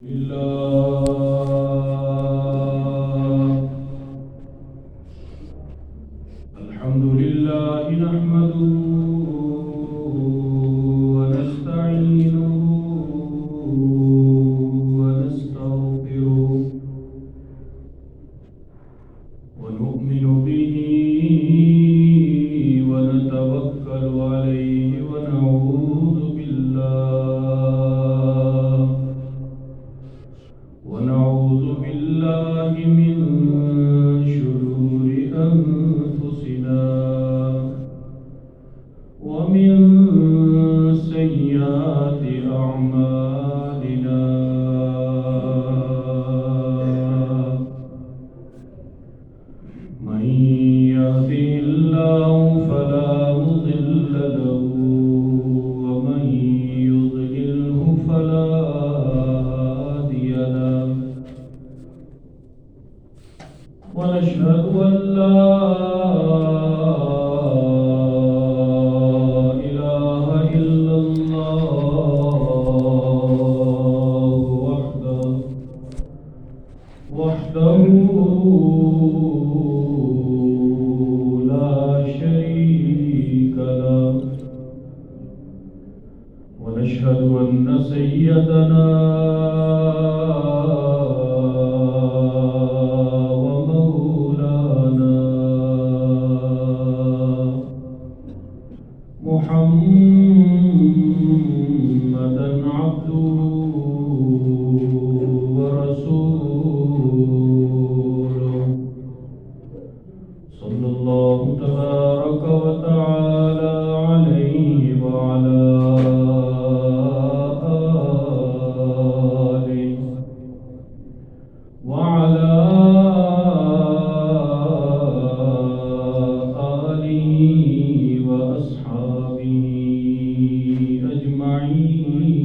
الحمد لله نحمده ونستعينه ونستغفره ونؤمن به ونتوكل عليه ونعوذ بالله من شرور أنفسنا ومن سيئات أعمالنا من يهده الله فلا مضل له ومن يضلله فلا هادي له ونشهد أن لا إله إلا الله وحده لا شريك له ونشهد أن سيدنا ومولانا محمدا عبده ورسوله صلى الله تبارك وتعالى عليه وعلى آله وعلى آله وأصحابه أجمعين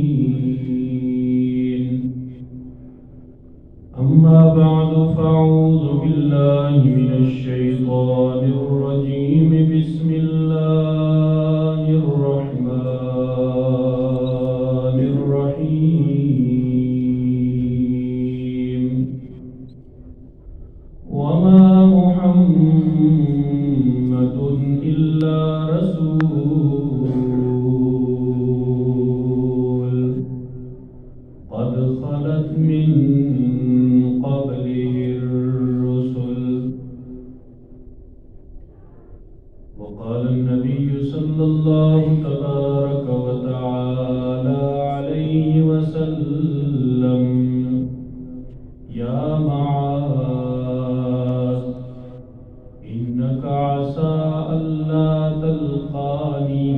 أما بعد فأعوذ بالله من الشيطان الرجيم بسم الله الرحمن الرحيم وما محمد إلا رسول قد خلت من قبله الرسل وقال النبي صلى الله تبارك وتعالى عليه وسلم يا معاذ إنك عسى ألا تلقاني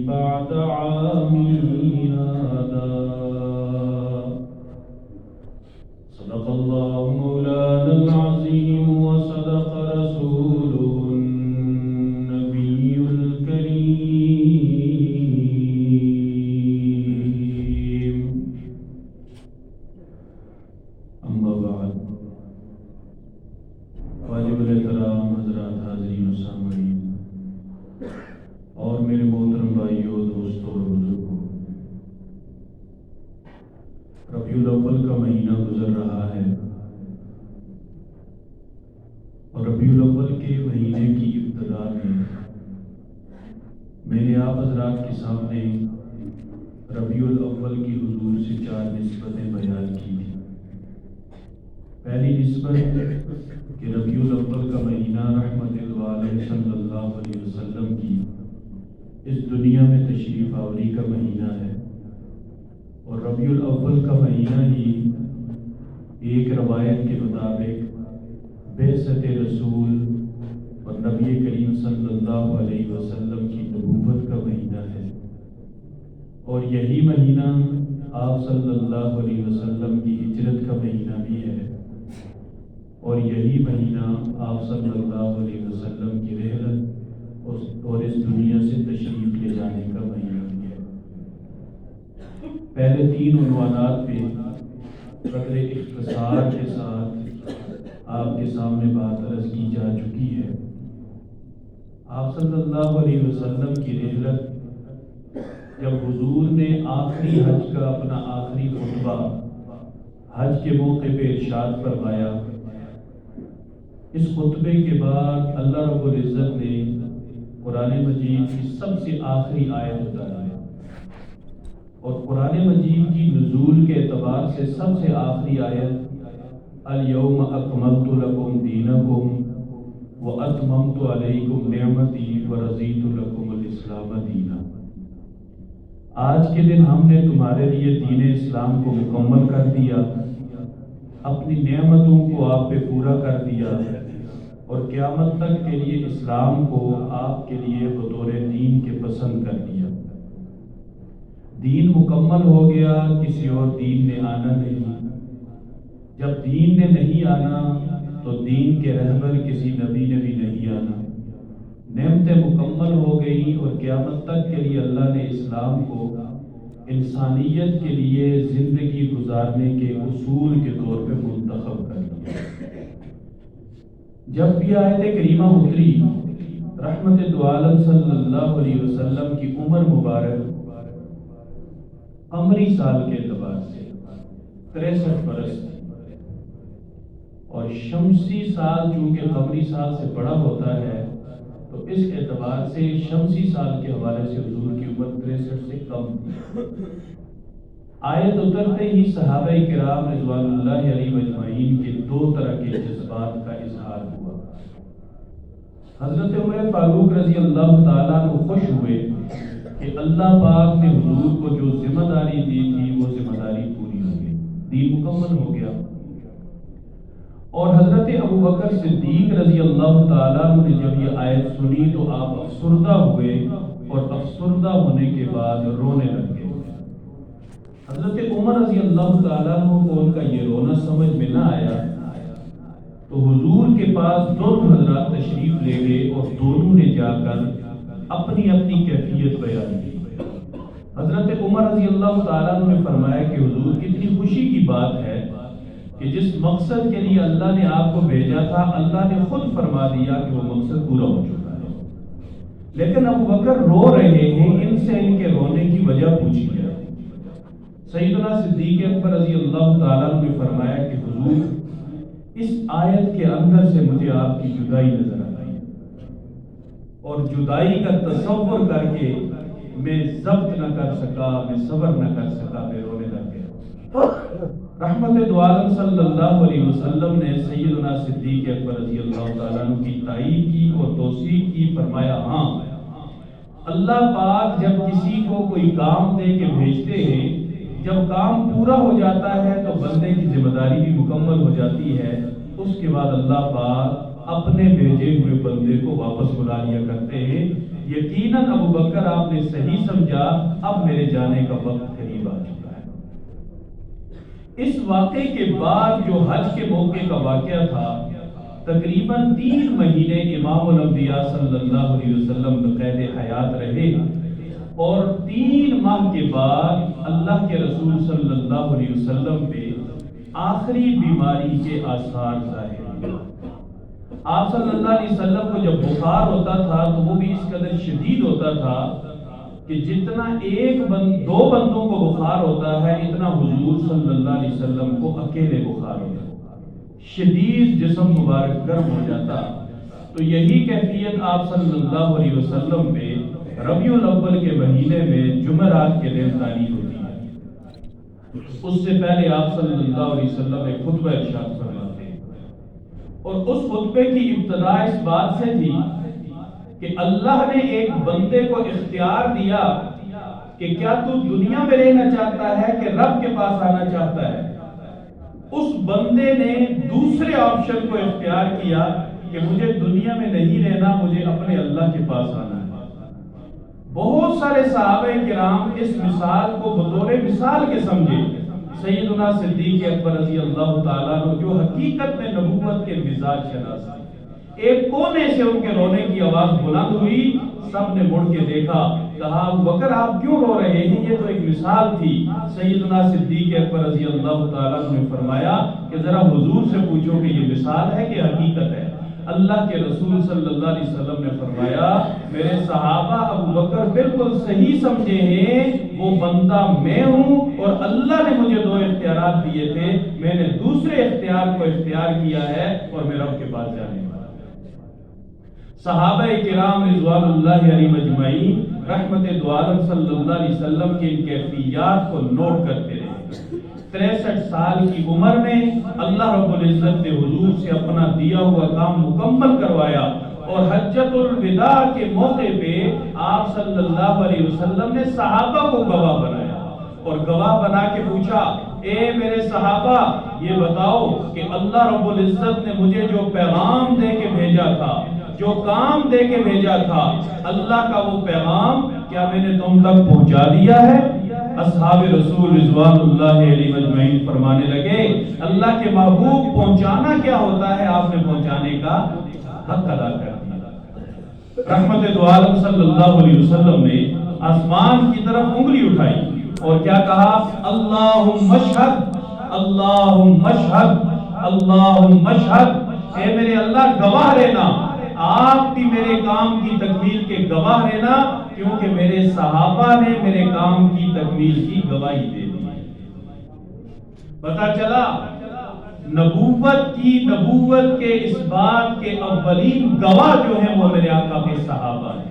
بعد عامي هذا صدق الله مولانا العظيم وصدق رسوله النبي الكريم أما بعد واجب الاحترام حضرات حاضرین و سامعین اور میرے محترم بھائیوں دوستوں اور بزرگوں، ربیع الاول کا مہینہ گزر رہا ہے اور ربیع الاول کے مہینے کی ابتدا میں میں نے آپ حضرات کے سامنے ربیع الاول کی حضور سے 4 نسبتیں بیان کی تھیں۔ پہلی نسبت کہ ربیع الاول کا مہینہ رحمت العالم صلی اللہ علیہ وسلم کی اس دنیا میں تشریف آوری کا مہینہ ہے، اور ربیع الاول کا مہینہ ہی ایک روایت کے مطابق بعثت رسول اور نبی کریم صلی اللہ علیہ وسلم کی نبوت کا مہینہ ہے، اور یہی مہینہ آپ صلی اللہ علیہ وسلم کی ہجرت کا مہینہ بھی ہے، اور یہی مہینہ آپ صلی اللہ علیہ وسلم کی رحلت اور اس دنیا سے تشریف لے جانے کا مہینہ بھی ہے۔ پہلے 3 عنوانات پہ قدر اختصار کے ساتھ آپ کے سامنے بات عرض کی جا چکی ہے۔ آپ صلی اللہ علیہ وسلم کی رحلت جب حضور نے آخری حج کا اپنا آخری خطبہ حج کے موقع پہ ارشاد فرمایا، اس خطبے کے بعد اللہ رب العزت نے قرآن مجید کی سب سے آخری آیت اتاری ہے، اور قرآن مجید کی نزول کے اعتبار سے سب سے آخری آیت الیوم اکملت لکم دینکم واتممت علیکم نعمتی ورضیت لکم الاسلام دینا۔ آج کے دن ہم نے تمہارے لیے دین اسلام کو مکمل کر دیا، اپنی نعمتوں کو آپ پہ پورا کر دیا، اور قیامت تک کے لیے اسلام کو آپ کے لیے بطور دین کے پسند کر دیا۔ دین مکمل ہو گیا، کسی اور دین نے آنا نہیں۔ جب دین نے نہیں آنا تو دین کے رہبر کسی نبی نے بھی نہیں آنا۔ نعمتیں مکمل ہو گئی، اور قیامت تک کے لیے اللہ نے اسلام کو انسانیت کے لیے زندگی گزارنے کے اصول کے طور پہ منتخب کر دیا۔ جب بھی آیت کریمہ اتری، رحمت دو عالم صلی اللہ علیہ وسلم کی عمر مبارک قمری سال کے اعتبار سے 63 برس تھی، اور شمسی سال چونکہ قمری سال سے بڑا ہوتا ہے تو اس اعتبار سے شمسی سال کے حوالے سے حضور کی عمر 63 سے کم تھی۔ آیت اترتے ہی صحابہ کرام رضوان اللہ علیہ مجمعین کے دو طرح کے جذبات کا اظہار ہوا۔ حضرت عمر فاروق رضی اللہ تعالیٰ عنہ خوش ہوئے کہ اللہ پاک نے حضور کو جو ذمہ داری دی تھی وہ ذمہ داری پوری ہو گئی، دین مکمل ہو گیا۔ اور حضرت ابو بکر صدیق رضی اللہ تعالیٰ عنہ نے جب یہ آیت سنی تو آپ افسردہ ہوئے، اور افسردہ ہونے کے بعد رونے لگ گئے۔ حضرت عمر رضی اللہ تعالیٰ عنہ کو ان کا یہ رونا سمجھ میں نہ آیا، تو حضور کے پاس دونوں حضرات تشریف لے گئے، اور دونوں نے جا کر اپنی اپنی کیفیت بیان کی۔ حضرت عمر رضی اللہ تعالیٰ عنہ نے فرمایا کہ حضور کتنی خوشی کی بات ہے کہ جس مقصد کے لیے اللہ نے آپ کو بھیجا تھا، اللہ نے خود فرما دیا کہ وہ مقصد پورا ہو چکا ہے۔ لیکن ابو بکر رو رہے ہیں، ان سے ان کے رونے کی وجہ پوچھی گیا۔ سیدنا صدیق اکبر رضی اللہ تعالیٰ عنہ نے فرمایا کہ حضور، اس آیت کے اندر سے مجھے آپ کی جدائی نظر آئی، اور جدائی کا تصور کر کے میں ضبط نہ کر سکا، میں صبر نہ کر سکا، میں رونے لگ گیا۔ رحمت دو عالم صلی اللہ علیہ وسلم نے سیدنا صدیق اکبر رضی اللہ تعالیٰ عنہ کی تائید کی اور توثیق کی، فرمایا ہاں، اللہ پاک جب کسی کو کوئی کام دے کے بھیجتے ہیں، جب کام پورا ہو جاتا ہے تو بندے کی ذمہ داری بھی مکمل ہو جاتی ہے، اس کے بعد اللہ پاک اپنے بھیجے ہوئے بندے کو واپس بلا لیا کرتے ہیں۔ یقیناً ابو بکر آپ نے صحیح سمجھا، اب میرے جانے کا وقت قریب آ چکا ہے۔ اس واقعے کے بعد جو حج کے موقع کا واقعہ تھا، تقریباً 3 مہینے امام الانبیاء صلی اللہ علیہ وسلم بقید حیات رہے، اور 3 ماہ کے بعد اللہ کے رسول صلی اللہ علیہ وسلم پہ آخری بیماری کے آثار ظاہر ہوئے۔ آپ صلی اللہ علیہ وسلم کو جب بخار ہوتا تھا تو وہ بھی اس قدر شدید ہوتا تھا کہ جتنا دو بندوں کو بخار ہوتا ہے، اتنا حضور صلی اللہ علیہ وسلم کو اکیلے بخار ہوتا، شدید جسم مبارک گرم ہو جاتا۔ تو یہی کیفیت آپ صلی اللہ علیہ وسلم پہ ربیع الاول کے مہینے میں جمعرات کے دن تاری ہوتی ہے۔ اس سے پہلے آپ صلی اللہ علیہ وسلم ایک خطبہ ارشاد فرماتے ہیں، اور اس خطبے کی ابتدا اس بات سے تھی کہ اللہ نے ایک بندے کو اختیار دیا کہ کیا تو دنیا میں رہنا چاہتا ہے کہ رب کے پاس آنا چاہتا ہے۔ اس بندے نے دوسرے آپشن کو اختیار کیا کہ مجھے دنیا میں نہیں رہنا، مجھے اپنے اللہ کے پاس آنا ہے۔ بہت سارے صحابہ کرام اس مثال کو بطور مثال کے سمجھے۔ سیدنا صدیق اکبر رضی اللہ تعالیٰ عنہ جو حقیقت میں نبوت کے مزاج شناس تھے، ایک کونے سے ان کے رونے کی آواز بلند ہوئی، سب نے مڑ کے دیکھا، کہا ابو بکر آپ کیوں رو رہے ہیں، یہ تو ایک مثال تھی۔ سیدنا صدیق اکبر رضی اللہ تعالیٰ عنہ نے فرمایا کہ ذرا حضور سے پوچھو کہ یہ مثال ہے کہ حقیقت ہے۔ اللہ کے رسول صلی اللہ علیہ وسلم نے فرمایا میرے صحابہ ابو بکر بالکل صحیح سمجھے ہیں، وہ بندہ میں ہوں اور اللہ نے مجھے دو اختیارات دیے تھے، میں نے دوسرے اختیار کو اختیار کیا ہے اور میں رب کے پاس جانے والا۔ صحابہ کرام رضوان اللہ علیہم اجمعین رحمت دو عالم صلی اللہ علیہ وسلم کی ان کیفیات کو نوٹ کرتے رہے۔ 63 سال کی عمر میں اللہ رب العزت نے حضور سے اپنا دیا ہوا کام مکمل کروایا اور حجۃ الوداع کے موقع پہ آپ صلی اللہ علیہ وسلم نے صحابہ کو گواہ بنایا اور گواہ بنا کے پوچھا، اے میرے صحابہ یہ بتاؤ کہ اللہ رب العزت نے مجھے جو پیغام دے کے بھیجا تھا، جو کام دے کے بھیجا تھا، اللہ کا وہ پیغام کیا میں نے تم تک پہنچا دیا ہے؟ اصحاب رسول رضوان اللہ علیہ اجمعین فرمانے لگے، اللہ کے محبوب پہنچانا کیا ہوتا ہے، آپ نے پہنچانے کا حق ادا کر دیا۔ رحمت دو عالم صلی اللہ علیہ وسلم نے آسمان کی طرف انگلی اٹھائی اور کیا کہا، اللہم اشہد اللہم اشہد اللہم اشہد، اے میرے اللہ گواہ رہنا، آپ بھی میرے کام کی تکمیل کے گواہ رہنا، کیونکہ میرے صحابہ نے میرے کام کی تکمیل کی گواہی دے دی۔ پتہ چلا نبوت کے اس بات کے اولین گواہ جو ہیں وہ میرے آقا کے صحابہ ہیں۔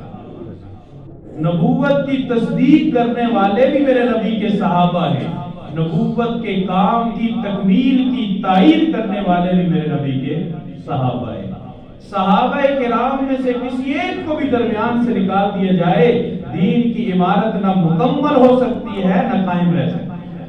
نبوت کی تصدیق کرنے والے بھی میرے نبی کے صحابہ ہیں، نبوت کے کام کی تکمیل کی تائید کرنے والے بھی میرے نبی کے صحابہ ہیں۔ صحابہ کرام میں سے کسی ایک کو بھی درمیان سے نکال دیا جائے، دین کی عمارت نہ مکمل ہو سکتی ہے نہ قائم رہ سکتی ہے۔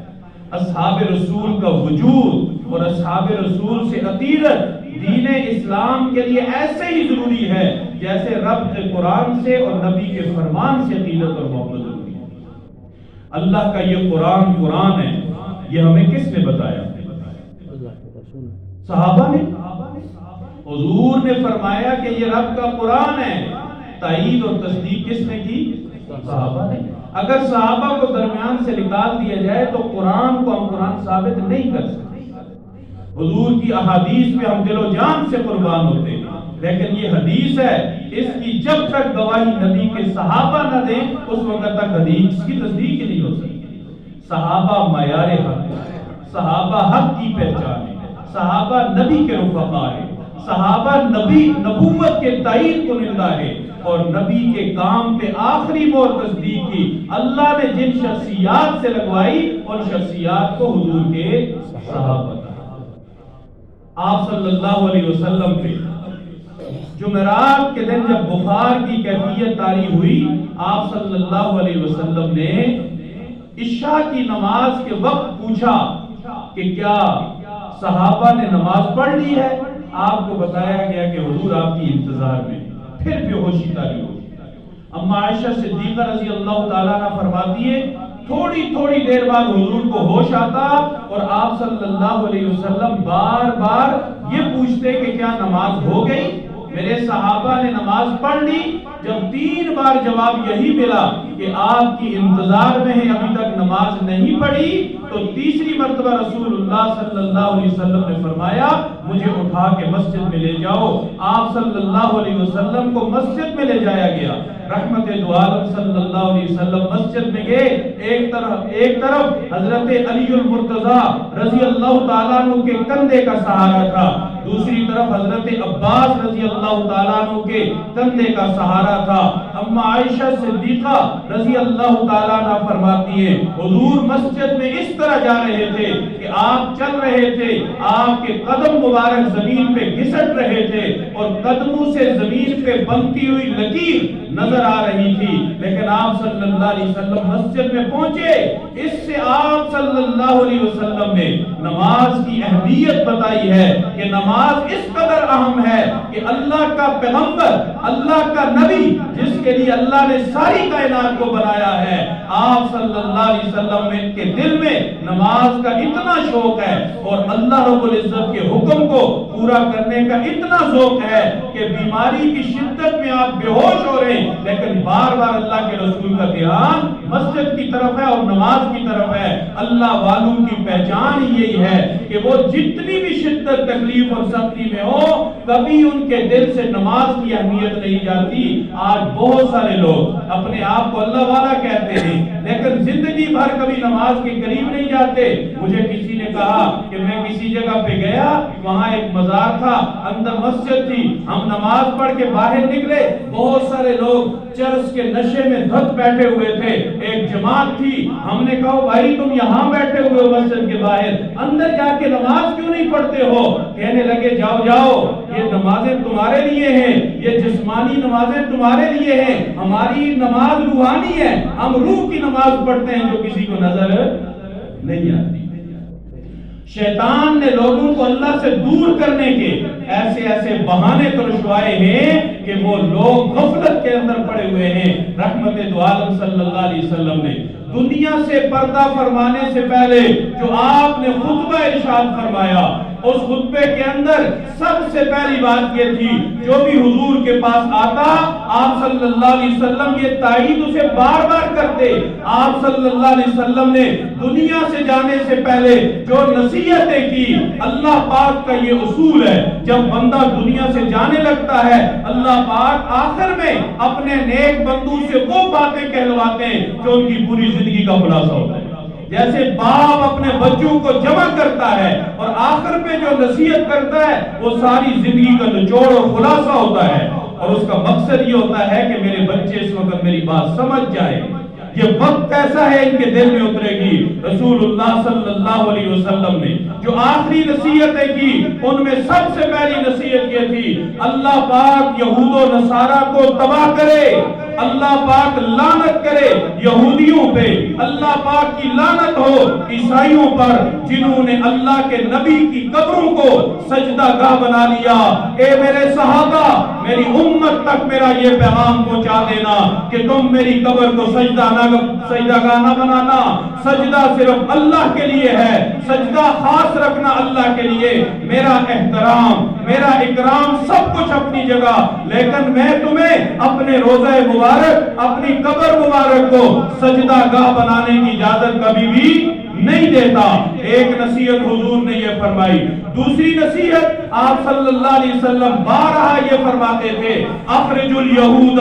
اصحاب رسول کا وجود اور اصحاب رسول سے عقیدت دین اسلام کے لیے ایسے ہی ضروری ہے جیسے رب کے قرآن سے اور نبی کے فرمان سے عقیدت اور محبت ضروری ہے۔ اللہ کا یہ قرآن ہے، یہ ہمیں کس نے بتایا؟ صحابہ نے۔ حضور نے فرمایا کہ یہ رب کا قرآن ہے، تائید اور تصدیق کس نے کی؟ صحابہ نے۔ اگر صحابہ کو درمیان سے نکال دیا جائے تو قرآن کو ہم قرآن ثابت نہیں کر سکتے۔ حضور کی احادیث پہ ہم دل و جان سے قربان ہوتے ہیں، لیکن یہ حدیث ہے، اس کی جب تک گواہی نبی کے صحابہ نہ دیں اس وقت تک حدیث کی تصدیق ہی نہیں ہو سکتی۔ صحابہ معیار حق ہے، صحابہ حق کی پہچان ہے، صحابہ نبی کے رفقا ہے، صحابہ نبوت کے تائید کو نندا ہے اور نبی کے کام پہ آخری مور تصدیق کی اللہ نے جن شخصیات سے لگوائی ان شخصیات کو حضور کے صحابہ کہا۔ آپ صلی اللہ علیہ وسلم پہ جمعرات کے دن جب بخار کی کیفیت طاری ہوئی، آپ صلی اللہ علیہ وسلم نے عشاء کی نماز کے وقت پوچھا کہ کیا صحابہ نے نماز پڑھ لی ہے؟ آپ کو بتایا گیا کہ حضور آپ کی انتظار میں، پھر بے ہوشی طاری ہوئی۔ اما عائشہ صدیقہ رضی اللہ تعالیٰ عنہ فرماتی ہے تھوڑی دیر بعد حضور کو ہوش آتا اور آپ صلی اللہ علیہ وسلم بار بار یہ پوچھتے کہ کیا نماز ہو گئی؟ میرے صحابہ نے نماز پڑھ لی۔ جب 3 بار جواب یہی ملا کہ آپ کی انتظار میں ہے، ابھی تک نماز نہیں پڑھی، تو تیسری مرتبہ رسول اللہ صلی اللہ علیہ وسلم نے فرمایا مجھے اٹھا کے مسجد میں لے جاؤ۔ آپ صلی اللہ علیہ وسلم کو مسجد میں لے جایا گیا۔ رحمت دو عالم صلی اللہ علیہ وسلم مسجد میں گئے، ایک طرف حضرت علی المرتضیٰ رضی اللہ تعالیٰ عنہ کے کندھے کا سہارا تھا، دوسری طرف حضرت عباس رضی اللہ تعالیٰ عنہ کے کندھے کا سہارا تھا۔ اما عائشہ صدیقہ رضی اللہ تعالیٰ عنہ فرماتی ہیں حضور مسجد میں اس طرح جا رہے تھے کہ آپ چل رہے تھے، آپ کے قدم مبارک زمین پہ گھسٹ رہے تھے اور قدموں سے زمین پہ بنتی ہوئی لکیر نظر آ رہی تھی، لیکن آپ صلی اللہ علیہ وسلم مسجد میں پہنچے۔ اس سے آپ صلی اللہ علیہ وسلم نے نماز کی اہمیت بتائی ہے کہ نماز اس قدر اہم ہے کہ اللہ کا پیغمبر، اللہ کا نبی جس کے لیے اللہ نے ساری کائنات کو بنایا ہے، آپ صلی اللہ علیہ وسلم کے دل میں نماز کا اتنا شوق ہے اور اللہ رب العزت کے حکم کو پورا کرنے کا اتنا ذوق ہے کہ بیماری کی شدت میں آپ بے ہوش ہو رہے ہیں لیکن بار بار اللہ کے رسول کا دھیان مسجد کی طرف ہے اور نماز کی طرف ہے۔ اللہ والوں کی پہچان یہی ہے کہ وہ جتنی بھی شدت تکلیف اور سختی میں ہو کبھی ان کے دل سے نماز کی اہمیت نہیں جاتی۔ آج بہت سارے لوگ اپنے آپ کو اللہ والا کہتے ہیں لیکن زندگی بھر کبھی نماز کے قریب نہیں جاتے۔ مجھے کسی نے کہا کہ میں کسی جگہ پہ گیا، وہاں ایک مزار تھا، اندر مسجد تھی، ہم نماز پڑھ کے باہر نکلے، بہت سارے لوگ چرس کے نشے میں دھت بیٹھے ہوئے تھے، ایک جماعت تھی۔ ہم نے کہا بھائی تم یہاں بیٹھے ہوئے ہو مسجد کے باہر، اندر جا کے نماز کیوں نہیں پڑھتے ہو؟ کہنے لگے جاؤ جاؤ، یہ نمازیں تمہارے لیے ہیں، یہ جسمانی نمازیں تمہارے لیے ہیں، ہماری نماز روحانی ہے، ہم روح کی نماز پڑھتے ہیں جو کسی کو نظر نہیں آتی۔ شیطان نے لوگوں کو اللہ سے دور کرنے کے ایسے ایسے بہانے ترشوائے ہیں کہ وہ لوگ غفلت کے اندر پڑے ہوئے ہیں۔ رحمت دو عالم صلی اللہ علیہ وسلم نے دنیا سے پردہ فرمانے سے پہلے جو آپ نے خطبہ ارشاد فرمایا، اس خطبے کے اندر سب سے پہلی بات یہ تھی جو بھی حضور کے پاس آتا آپ صلی اللہ علیہ وسلم یہ تائید اسے بار بار کرتے۔ آپ صلی اللہ علیہ وسلم نے دنیا سے جانے سے پہلے جو نصیحتیں کی، اللہ پاک کا یہ اصول ہے جب بندہ دنیا سے جانے لگتا ہے اللہ پاک آخر میں اپنے نیک بندوں سے وہ باتیں کہلواتے ہیں جو ان کی پوری زندگی کا خلاصہ ہوتا ہے۔ جیسے باپ اپنے بچوں کو جمع کرتا ہے اور آخر پہ جو نصیحت کرتا ہے وہ ساری زندگی کا نچوڑ اور خلاصہ ہوتا ہے، اور اس کا مقصد یہ ہوتا ہے کہ میرے بچے اس وقت میری بات سمجھ جائیں۔ یہ وقت ایسا ہے ان کے دل میں اترے گی۔ رسول اللہ صلی اللہ علیہ وسلم نے جو آخری نصیحتیں کی ان میں سب سے پہلی نصیحت یہ تھی اللہ پاک یہود و نصارہ کو تباہ کرے، اللہ پاک لعنت کرے یہودیوں پہ، اللہ پاک کی لعنت ہو عیسائیوں پر جنہوں نے اللہ کے نبی کی قبروں کو سجدہ گاہ بنا لیا۔ اے میرے صحابہ میری امت تک میرا یہ پیغام پہنچا دینا کہ تم میری قبر کو سجدہ گاہ نہ بنانا، سجدہ صرف اللہ کے لیے ہے، سجدہ خاص رکھنا اللہ کے لیے۔ میرا احترام میرا اکرام سب کچھ اپنی جگہ، لیکن میں تمہیں اپنے روضہ مبارک اپنی قبر مبارک کو سجدہ گاہ بنانے کی اجازت کبھی بھی نہیں دیتا۔ ایک نصیحت حضور نے یہ فرمائی۔ دوسری نصیحت آپ صلی اللہ علیہ وسلم بارہا یہ فرماتے تھے اخرج الیہود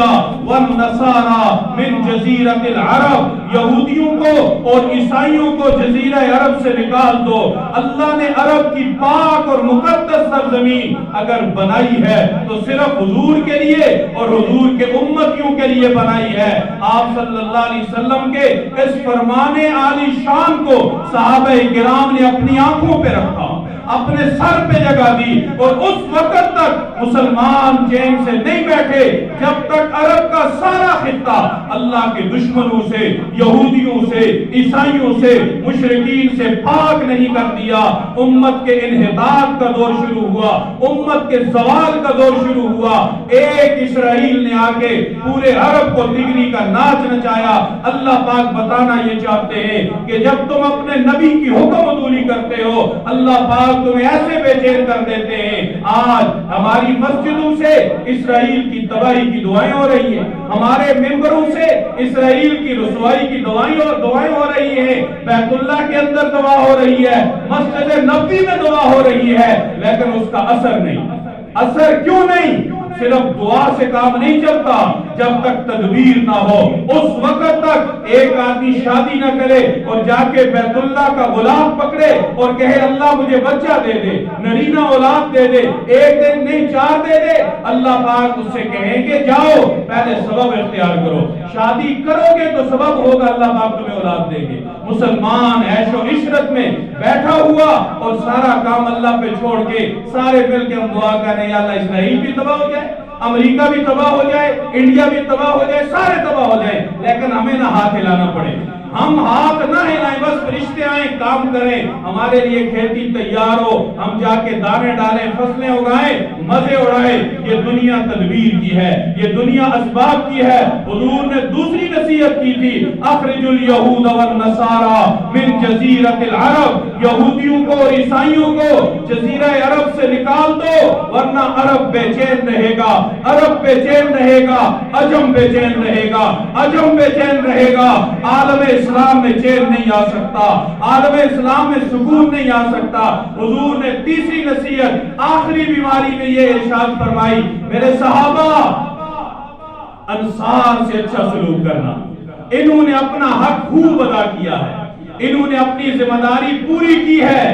والنصارى من جزیرۃ العرب، یہودیوں کو اور عیسائیوں کو جزیرہ عرب سے نکال دو۔ اللہ نے عرب کی پاک اور مقدس سرزمین اگر بنائی ہے تو صرف حضور کے لیے اور حضور کے امتیوں کے لیے بنائی ہے۔ آپ صلی اللہ علیہ وسلم کے اس فرمان عالی شان کو صحابہ کرام نے اپنی آنکھوں پہ رکھا، اپنے سر پہ جگہ دی، اور اس وقت تک مسلمان چین سے نہیں بیٹھے جب تک عرب کا سارا خطہ اللہ کے دشمنوں سے، یہودیوں سے، عیسائیوں سے، مشرکین سے پاک نہیں کر دیا۔ امت کے انحطاط کا دور شروع ہوا، امت کے زوال کا دور شروع ہوا۔ ایک اسرائیل نے آگے پورے عرب کو تگری کا ناچ نچایا۔ اللہ پاک بتانا یہ چاہتے ہیں کہ جب تم اپنے نبی کی حکم عدولی کرتے ہو اللہ پاک تمہیں ایسے بے چین کر دیتے ہیں۔ آج ہماری مسجدوں سے اسرائیل کی تباہی کی دعائیں ہو رہی ہیں، ہمارے ممبروں سے اسرائیل کی رسوائی کی دعائیں ہو رہی ہیں، بیت اللہ کے اندر دعا ہو رہی ہے، مسجد نبوی میں دعا ہو رہی ہے، لیکن اس کا اثر نہیں۔ اثر کیوں نہیں؟ صرف دعا سے کام نہیں چلتا، جب تک تدبیر نہ ہو اس وقت تک ایک آدمی شادی نہ کرے اور جا کے بیت اللہ کا غلام پکڑے اور کہے اللہ مجھے بچہ دے دے، نرینہ اولاد دے دے، ایک دن نہیں 4 دے دے، اللہ پاک اس سے کہیں گے جاؤ پہلے سبب اختیار کرو، شادی کرو گے تو سبب ہوگا اللہ پاک تمہیں اولاد دے گے۔ مسلمان عیش و عشرت میں بیٹھا ہوا اور سارا کام اللہ پہ چھوڑ کے سارے مل کے ہم دعا کریں یا اللہ اسرائیل بھی تباہ ہو جائے، امریکہ بھی تباہ ہو جائے، انڈیا بھی تباہ ہو جائے، سارے تباہ ہو جائے، لیکن ہمیں نہ ہاتھ ہلانا پڑے۔ ہم ہاتھ نہ ہلائیں، بس فرشتے آئیں کام کریں، ہمارے لیے کھیتی تیار ہو، ہم جا کے دانے ڈالیں، فصلیں اگائیں، مزے اڑائیں۔ یہ دنیا تدبیر کی ہے، یہ دنیا اسباب کی ہے۔ حضور نے دوسری نصیحت کی تھی، اخرج الیہود والنصارى من جزیرۃ العرب، یہودیوں کو اور عیسائیوں کو جزیرہ عرب سے نکال دو، ورنہ عرب بے چین رہے گا، عرب بے چین رہے گا، عجم بے چین رہے گا، عجم بے چین رہے گا۔ عالم اسلام میں چین نہیں آ سکتا، عالم اسلام میں سکون نہیں آ سکتا۔ حضور نے تیسری نصیحت آخری بیماری میں یہ ارشاد فرمائی، میرے صحابہ انصار سے اچھا سلوک کرنا، انہوں نے اپنا حق خوب ادا کیا ہے، انہوں نے اپنی ذمہ داری پوری کی ہے،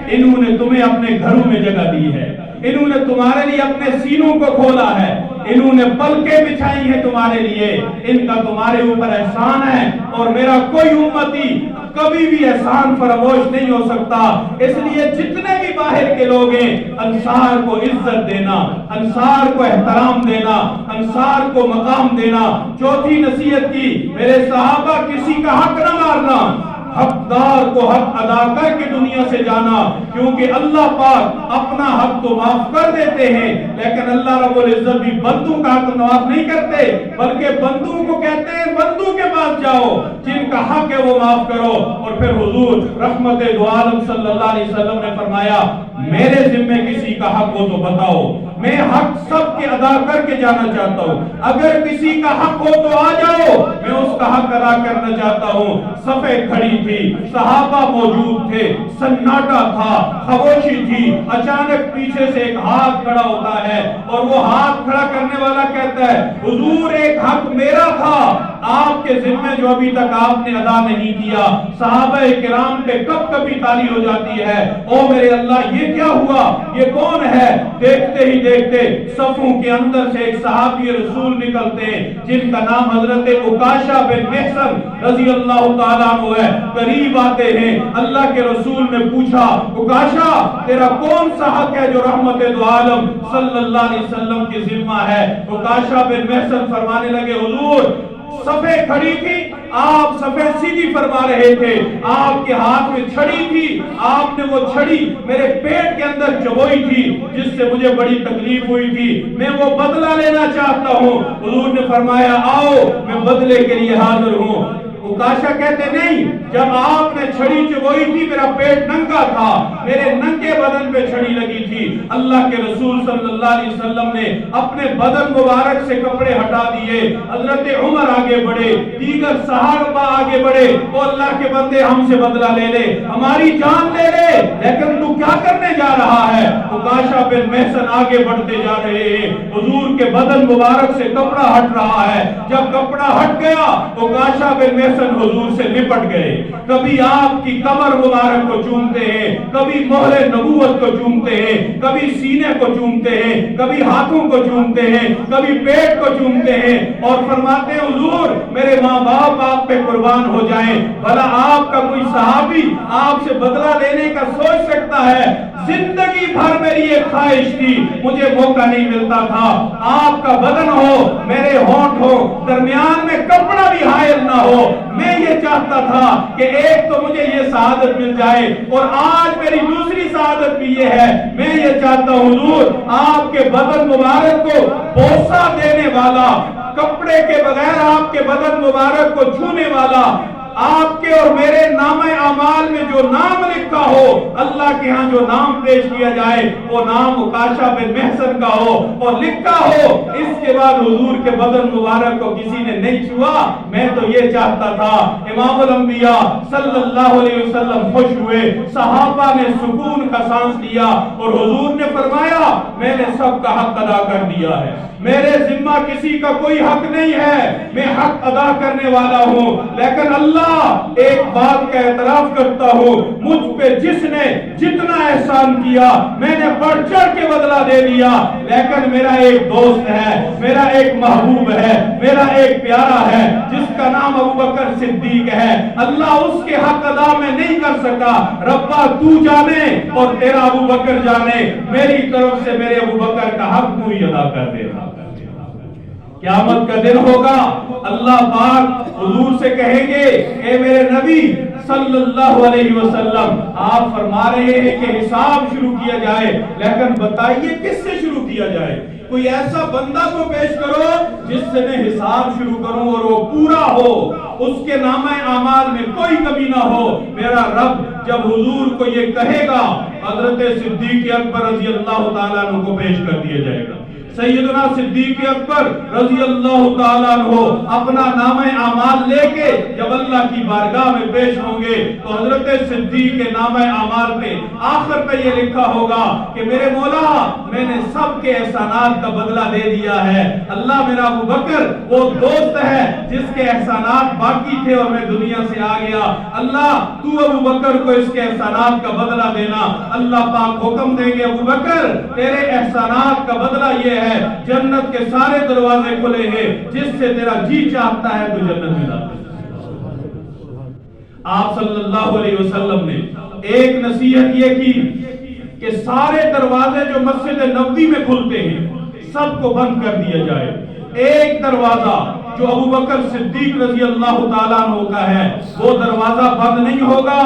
انہوں نے تمہیں اپنے گھروں میں جگہ دی ہے، انہوں نے تمہارے لیے اپنے سینوں کو کھولا ہے، انہوں نے پلکیں بچھائی ہیں تمہارے لیے، ان کا تمہارے اوپر احسان ہے، اور میرا کوئی امتی کبھی بھی احسان فراموش نہیں ہو سکتا۔ اس لیے جتنے بھی باہر کے لوگ ہیں، انصار کو عزت دینا، انصار کو احترام دینا، انصار کو مقام دینا۔ چوتھی نصیحت کی، میرے صحابہ کسی کا حق نہ مارنا، حقدار کو حق ادا کر کے دنیا سے جانا، کیونکہ اللہ پاک اپنا حق تو معاف کر دیتے ہیں، لیکن اللہ رب العزت بھی بندوں کا حق معاف نہیں کرتے، بلکہ بندوں کو کہتے ہیں بندوں کے پاس جاؤ، جن کا حق ہے وہ معاف کرو۔ اور پھر حضور رحمت دو عالم صلی اللہ علیہ وسلم نے فرمایا، میرے ذمہ کسی کا حق ہو تو بتاؤ، میں حق سب کے ادا کر کے جانا چاہتا ہوں، اگر کسی کا حق ہو تو آ جاؤ، میں اس کا حق ادا کرنا چاہتا ہوں۔ صفیں کھڑی تھی، صحابہ موجود تھے، سناٹا تھا، خاموشی تھی، اچانک پیچھے سے ایک ہاتھ کھڑا ہوتا ہے، اور وہ ہاتھ کھڑا کرنے والا کہتا ہے، حضور ایک حق میرا تھا، آپ کے ذمہ جو ابھی تک آپ نے ادا نہیں کیا۔ صحابہ کرام پہ کب کبھی تالی ہو جاتی ہے، او میرے اللہ یہ کیا ہوا، یہ کون ہے؟ دیکھتے ہی دیکھتے صفوں کے اندر سے ایک صحابی رسول نکلتے ہیں، جن کا نام حضرت عکاشہ بن محصن رضی اللہ تعالیٰ عنہ ہے۔ قریب آتے ہیں، اللہ کے رسول نے پوچھا، عکاشہ تیرا کون سا حق ہے جو رحمت دو عالم صلی اللہ علیہ وسلم کی ذمہ ہے؟ عکاشہ بن محصن فرمانے لگے، حضور صفیں کھڑی تھی، آپ صفیں سیدھی فرما رہے تھے، آپ کے ہاتھ میں چھڑی تھی، آپ نے وہ چھڑی میرے پیٹ کے اندر چبوئی تھی، جس سے مجھے بڑی تکلیف ہوئی تھی، میں وہ بدلہ لینا چاہتا ہوں۔ حضور نے فرمایا، آؤ میں بدلے کے لیے حاضر ہوں۔ عکاشہ کہتے نہیں، جب آپ نے چھڑی چبوئی تھی میرا پیٹ ننگا تھا، میرے ننگے بدن پہ چھڑی لگی تھی، اللہ کے رسول صلی اللہ علیہ وسلم نے اپنے بدن مبارک سے کپڑے ہٹا دیے، حضرت عمر آگے بڑھے، دیگر صحابہ آگے بڑھے، او اللہ کے بندے ہم سے بدلہ لے لے، ہماری جان لے لے، لیکن تو کیا کرنے جا رہا ہے؟ عکاشہ بن محصن آگے بڑھتے جا رہے ہیں، حضور کے بدن مبارک سے کپڑا ہٹ رہا ہے، جب کپڑا ہٹ گیا عکاشہ بن محصن حضور سے لپٹ گئے، کبھی آپ کی کمر مبارک کو چومتے ہیں، کبھی مہر نبوت کو چومتے ہیں، کبھی سینے کو چومتے ہیں، کبھی ہاتھوں کو چومتے ہیں، کبھی پیٹ کو چومتے ہیں، اور فرماتے ہیں، حضور میرے ماں باپ آپ پہ قربان ہو جائیں، بھلا آپ کا کوئی صحابی آپ سے بدلہ لینے کا سوچ سکتا ہے؟ زندگی بھر میری ایک خواہش تھی، مجھے موقع نہیں ملتا تھا، آپ کا بدن ہو، میرے ہونٹ ہو، درمیان میں کپڑا بھی حائل نہ ہو، میں یہ چاہتا تھا کہ ایک تو مجھے یہ سعادت مل جائے، اور آج میری دوسری سعادت بھی یہ ہے، میں یہ چاہتا ہوں حضور آپ کے بدن مبارک کو بوسہ دینے والا، کپڑے کے بغیر آپ کے بدن مبارک کو چھونے والا، آپ کے اور میرے نام اعمال میں جو نام لکھا ہو، اللہ کے ہاں جو نام پیش کیا جائے وہ نام عکاشہ بن محصن کا ہو اور لکھا ہو، اس کے بعد حضور کے بدن مبارک کو کسی نے نہیں چھوا۔ میں تو یہ چاہتا تھا۔ امام الانبیاء صلی اللہ علیہ وسلم خوش ہوئے، صحابہ نے سکون کا سانس لیا، اور حضور نے فرمایا میں نے سب کا حق ادا کر دیا ہے، میرے ذمہ کسی کا کوئی حق نہیں ہے، میں حق ادا کرنے والا ہوں، لیکن اللہ ایک بات کا اعتراف کرتا ہوں، مجھ پہ جس نے جتنا احسان کیا میں نے بڑھ چڑھ کے بدلہ دے دیا، لیکن میرا ایک دوست ہے، میرا ایک محبوب ہے، میرا ایک پیارا ہے جس کا نام ابوبکر صدیق ہے، اللہ اس کے حق ادا میں نہیں کر سکا، ربا تو جانے اور تیرا ابوبکر جانے، میری طرف سے میرے ابوبکر کا حق تو ہی ادا کر دے۔ قیامت کا دن ہوگا، اللہ پاک حضور سے کہیں گے اے میرے نبی صلی اللہ علیہ وسلم، آپ فرما رہے ہیں کہ حساب شروع کیا جائے، لیکن بتائیے کس سے شروع کیا جائے؟ کوئی ایسا بندہ کو پیش کرو جس سے میں حساب شروع کروں اور وہ پورا ہو، اس کے نامہ اعمال میں کوئی کمی نہ ہو۔ میرا رب جب حضور کو یہ کہے گا، حضرت صدیق اکبر رضی اللہ تعالیٰ عنہ کو پیش کر دیا جائے گا۔ سیدنا صدیق اکبر رضی اللہ تعالیٰ عنہ اپنا نامہ اعمال لے کے جب اللہ کی بارگاہ میں پیش ہوں گے تو حضرت صدیق کے نامہ اعمال پہ آخر پہ یہ لکھا ہوگا کہ میرے مولا، میں نے سب کے احسانات کا بدلہ دے دیا ہے۔ اللہ، میرا ابو بکر وہ دوست ہے جس کے احسانات باقی تھے اور میں دنیا سے آ گیا، اللہ تو ابو بکر کو اس کے احسانات کا بدلہ دینا۔ اللہ پاک حکم دیں گے، ابو بکر تیرے احسانات کا بدلہ یہ ہے، جنت کے سارے دروازے کھلے ہیں، جس سے تیرا جی چاہتا ہے تو جنت میں داخل۔ آپ صلی اللہ علیہ وسلم نے ایک نصیحت یہ کی کہ سارے دروازے جو مسجد نبوی میں کھلتے ہیں سب کو بند کر دیا جائے، ایک دروازہ جو ابو بکر صدیق رضی اللہ تعالیٰ عنہ کا ہے وہ دروازہ بند نہیں ہوگا،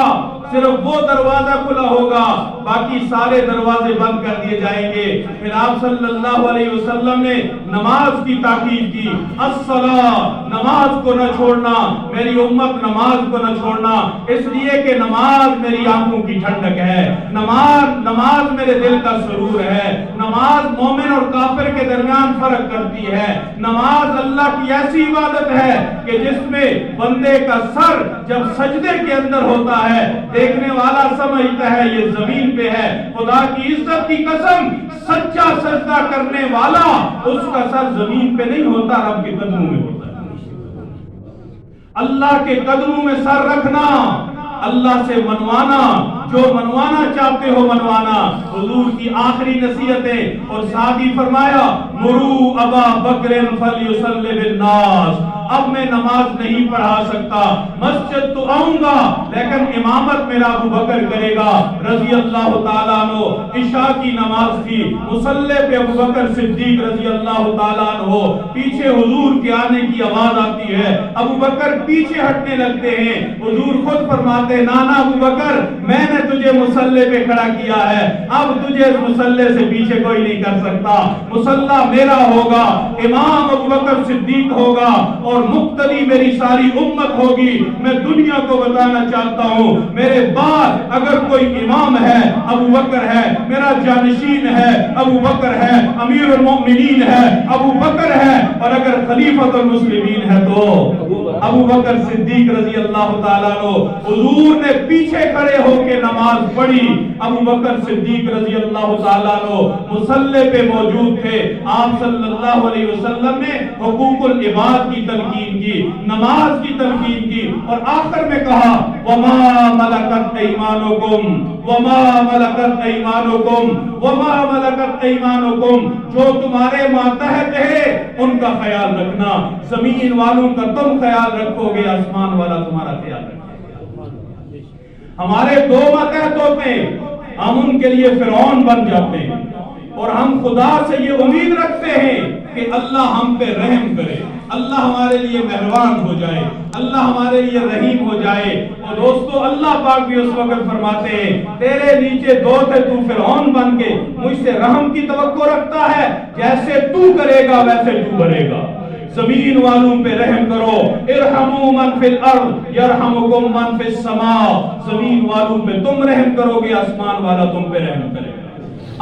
صرف وہ دروازہ کھلا ہوگا، باقی سارے دروازے بند کر دیے جائیں گے۔ پھر آپ صلی اللہ علیہ وسلم نے نماز کی تاکید کی، الصلاۃ، نماز کو نہ چھوڑنا، میری امت نماز کو نہ چھوڑنا، اس لیے کہ نماز میری آنکھوں کی ٹھنڈک ہے، نماز میرے دل کا سرور ہے، نماز مومن اور کافر کے درمیان فرق کرتی ہے، نماز اللہ کی ایسی عبادت ہے کہ جس میں بندے کا سر جب سجدے کے اندر ہوتا ہے دیکھنے والا سمجھتا ہے یہ زمین پہ ہے۔ خدا کی عزت کی قسم، سچا سجدہ کرنے والا اس کا سر زمین پہ نہیں ہوتا، رب کے قدموں میں ہوتا ہے۔ اللہ کے قدموں میں سر رکھنا، اللہ سے منوانا، جو منوانا چاہتے ہو منوانا۔ حضور کی آخری نصیحتیں اور ساتھ ہی فرمایا، مرو ابا بکر فلیصلی بالناس، اب میں نماز نہیں پڑھا سکتا، مسجد تو آؤں گا لیکن امامت میرا ابو بکر کرے گا رضی اللہ تعالیٰ عنہ۔ عشاء کی نماز تھی، مصلی پہ ابو بکر صدیق رضی اللہ تعالیٰ عنہ، پیچھے حضور کے آنے کی آواز آتی ہے، ابو بکر پیچھے ہٹنے لگتے ہیں، حضور خود فرماتے ہیں، نانا ابو بکر میں نے تجھے مصلی پہ کھڑا کیا ہے، اب تجھے اس مصلی سے پیچھے کوئی نہیں کر سکتا، مصلی میرا ہوگا، امام ابو بکر صدیق ہوگا اور مقتدی میری ساری امت ہوگی۔ میں دنیا کو بتانا چاہتا ہوں، میرے بعد اگر کوئی امام ہے ابو بکر ہے، میرا جانشین ہے ابو بکر ہے، امیر المؤمنین ہے ابو بکر ہے، اور اگر خلیفۃ المسلمین ہے تو ابو بکر صدیق رضی اللہ تعالیٰ عنہ۔ حضور نے پیچھے کھڑے ہو کے نماز پڑھی، ابو بکر صدیق رضی اللہ تعالیٰ عنہ مصلی پہ موجود تھے۔ آپ صلی اللہ علیہ وسلم نے حقوق العباد کی تلقین کی، نماز کی تلقین کی، اور آخر میں کہا وما ملکت ایمانکم وما ملکت ایمانکم وما ملکت ایمانکم، جو تمہارے ماتحت ہے ان کا خیال رکھنا، زمین والوں کا تم خیال رکھو گے، آسمان والا تمہارا خیال رکھے گا۔ ہمارے دو ماتحت ہوتے ہیں، ہم ان کے لیے فرعون بن جاتے ہیں، اور ہم خدا سے یہ امید رکھتے ہیں کہ اللہ ہم پہ رحم کرے، اللہ ہمارے لیے مہربان ہو جائے، اللہ ہمارے لیے رحیم ہو جائے۔ اور دوستو اللہ پاک بھی اس وقت فرماتے ہیں تیرے نیچے دو تھے، تو فرعون بن کے مجھ سے رحم کی توقع رکھتا ہے، جیسے تو کرے گا ویسے تو بھرے گا۔ زمین والوں پہ رحم کرو، ارحموا من فی الارض یرحمکم من فی السماء، زمین والوں پہ تم رحم کرو گے، آسمان والا تم پہ رحم کرے گا۔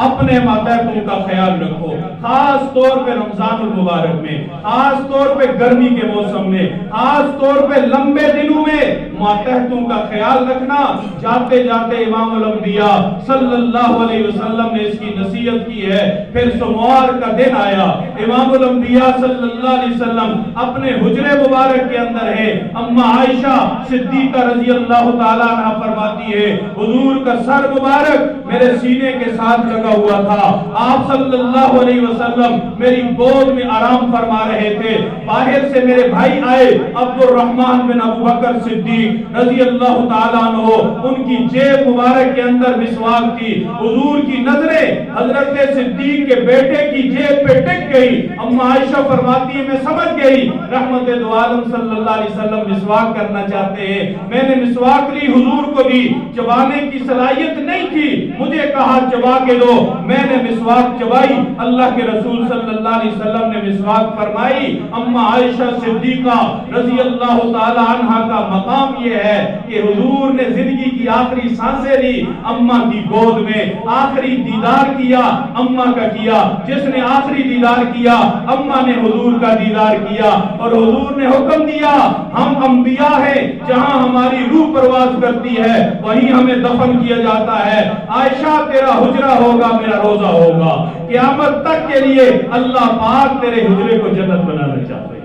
اپنے ماتحتوں کا خیال رکھو، خاص طور پہ رمضان المبارک میں، خاص طور پہ گرمی کے موسم میں، خاص طور پہ لمبے دنوں میں ماتحتوں کا خیال رکھنا۔ جاتے جاتے امام الانبیاء صلی اللہ علیہ وسلم نے اس کی نصیحت کی ہے۔ پھر سوموار کا دن آیا، امام الانبیاء صلی اللہ علیہ وسلم اپنے حجرے مبارک کے اندر ہے، اما عائشہ صدیقہ رضی اللہ تعالیٰ عنہ فرماتی ہے حضور کا سر مبارک میرے سینے کے ساتھ لگا ہوا تھا، آپ صلی اللہ علیہ وسلم میری گود میں آرام فرما رہے تھے، باہر سے میرے بھائی آئے عبد الرحمن بن ابو بکر صدیق رضی اللہ تعالیٰ عنہ، ان کی جیب مبارک کے اندر مسواک تھی، حضور کی نظریں حضرت صدیق کے بیٹے کی جیب پہ ٹک گئی، اما عائشہ فرماتی ہے میں سمجھ گئی رحمت دو عالم صلی اللہ علیہ وسلم مسواک کرنا چاہتے ہیں، میں نے مسواک لی حضور کو دی، چبانے کی صلاحیت نہیں تھی، مجھے کہا چبا کے دو، میں نے مسواک چبائی، اللہ کے رسول صلی اللہ علیہ وسلم نے مسواک فرمائی، اما عائشہ صدیقہ رضی اللہ تعالی عنہا کا مقام یہ ہے کہ حضور نے زندگی کی آخری سانسیں لی اما کی گود میں، آخری دیدار کیا اما کا کیا، جس نے آخری دیدار کیا اما نے حضور کا دیدار کیا، اور حضور نے حکم دیا ہم انبیاء ہیں جہاں ہماری روح پرواز کرتی ہے وہیں ہمیں دفن کیا جاتا ہے، عائشہ تیرا حجرہ ہوگا میرا روزہ ہوگا، قیامت تک کے لیے اللہ پاک تیرے حجرے کو جنت بنانا چاہتے ہیں،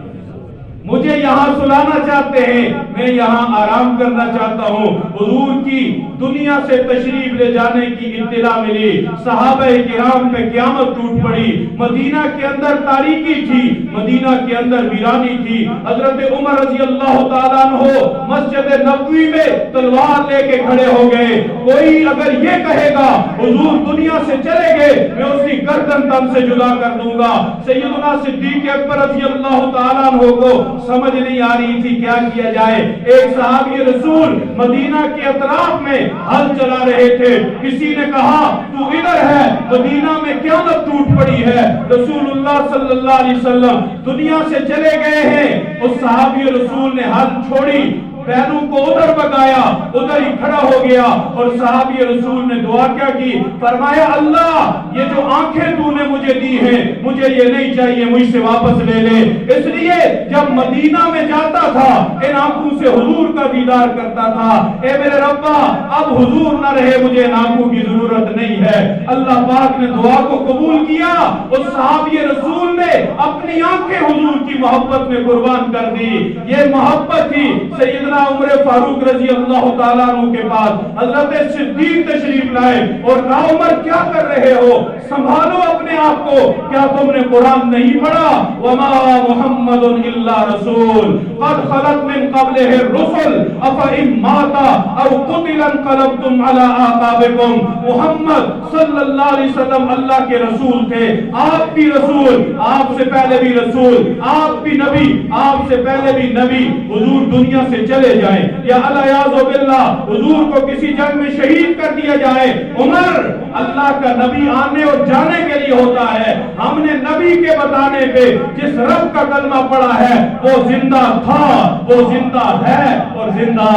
مجھے یہاں سلانا چاہتے ہیں، میں یہاں آرام کرنا چاہتا ہوں۔ حضور کی دنیا سے تشریف لے جانے کی اطلاع ملی، صحابہ کرام پہ قیامت ٹوٹ پڑی، مدینہ کے اندر تاریکی تھی، مدینہ کے اندر ویرانی تھی، حضرت عمر رضی اللہ تعالیٰ عنہ مسجد نبوی میں تلوار لے کے کھڑے ہو گئے، کوئی اگر یہ کہے گا حضور دنیا سے چلے گئے میں اس کی گردن تن سے جدا کر دوں گا۔ سیدنا صدیق اکبر رضی اللہ تعالیٰ عنہ کو سمجھ نہیں آ رہی تھی کیا کیا جائے، ایک صحابی رسول مدینہ کے اطراف میں ہل چلا رہے تھے، کسی نے کہا تو ادھر ہے، مدینہ میں قیامت ٹوٹ پڑی ہے، رسول اللہ صلی اللہ علیہ وسلم دنیا سے چلے گئے ہیں، اس صحابی رسول نے ہل چھوڑی، پیروں کو ادھر بگایا، ادھر ہی کھڑا ہو گیا، اور صحابی رسول نے دعا کیا کی، فرمایا اللہ یہ جو آنکھیں تو نے مجھے دی ہیں مجھے یہ نہیں چاہیے، مجھ سے واپس لے لے، اس لیے جب مدینہ میں جاتا تھا ان آنکھوں سے حضور کا دیدار کرتا تھا، اے میرے ربا اب حضور نہ رہے مجھے ان آنکھوں کی ضرورت نہیں ہے، اللہ پاک نے دعا کو قبول کیا، اس صحابی رسول نے اپنی آنکھیں حضور کی محبت میں قربان کر دی، یہ محبت تھی سیدنا عمر فاروق رضی اللہ تعالیٰ عنہ کے پاس، حضرت صدیق تشریف لائے اور کہا عمر کیا کر رہے ہو، سنبھالو اپنے آپ کو، کیا تم نے قرآن نہیں پڑھا، وما محمد الا رسول قد خلت من قبلہ الرسل افئن مات او قتل انقلبتم علی اعقابکم، محمد صلی اللہ علیہ وسلم اللہ کے رسول تھے، آپ بھی رسول، آپ سے پہلے بھی رسول، آپ بھی نبی، آپ سے پہلے بھی نبی، حضور دنیا سے چلے جائیں یا الیاذ باللہ حضور کو کسی جنگ میں شہید کر دیا جائے، عمر اللہ کا نبی آنے اور جانے کے لیے ہوتا ہے، ہم نے نبی کے بتانے پہ جس رب کا کلمہ پڑھا ہے وہ زندہ تھا، وہ زندہ ہے اور زندہ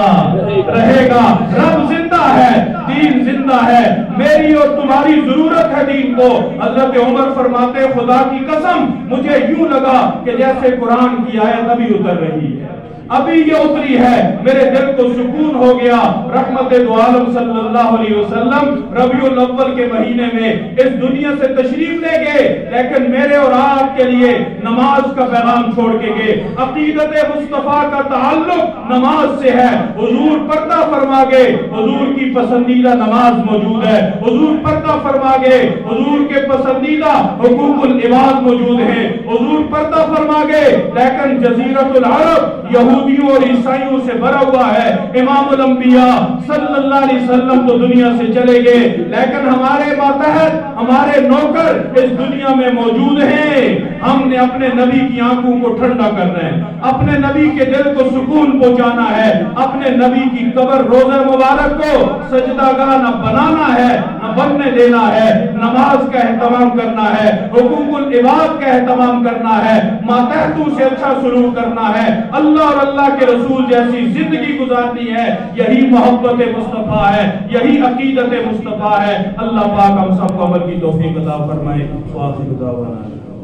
رہے گا، رب زندہ ہے، دین زندہ ہے، میری اور تمہاری ضرورت ہے دین کو۔ حضرت عمر فرماتے خدا کی قسم مجھے یوں لگا کہ جیسے قرآن کی آیت ابھی اتر رہی ہے، ابھی یہ اتری ہے، میرے دل کو سکون ہو گیا، رحمت دو عالم صلی اللہ علیہ وسلم ربیع الاول کے مہینے میں اس دنیا سے تشریف لے گئے، لیکن میرے اور آپ کے لیے نماز کا پیغام چھوڑ کے گئے، عقیدت مصطفیٰ کا تعلق نماز سے ہے، حضور پردہ فرما گئے، حضور کی پسندیدہ نماز موجود ہے، حضور پردہ فرما گئے، حضور کے پسندیدہ حقوق العباد موجود ہیں، حضور پردہ فرما گئے، لیکن جزیرۃ العرب یہودیوں اور عیسائیوں سے بھرا ہوا ہے، امام الانبیاء صلی اللہ علیہ وسلم تو دنیا سے چلے گئے، لیکن ہمارے ماتحت ہمارے نوکر اس دنیا میں موجود ہیں، ہم نے اپنے نبی کی آنکھوں کو ٹھنڈا کرنا ہے، اپنے نبی کے دل کو سکون پہنچانا ہے، اپنے نبی کی قبر روضہ مبارک کو سجدہ گاہ نہ بنانا ہے نہ بننے دینا ہے، نماز کا اہتمام کرنا ہے، حقوق العباد کا اہتمام کرنا ہے، ماتحتوں سے اچھا سلوک کرنا ہے، اللہ اور اللہ کے رسول جیسی زندگی گزارنی ہے، یہی محبت مصطفیٰ ہے، یہی عقیدت مصطفیٰ ہے۔ اللہ پاک ہم سب کو عمل کی توفیق عطا فرمائے۔ وآخر دعوانا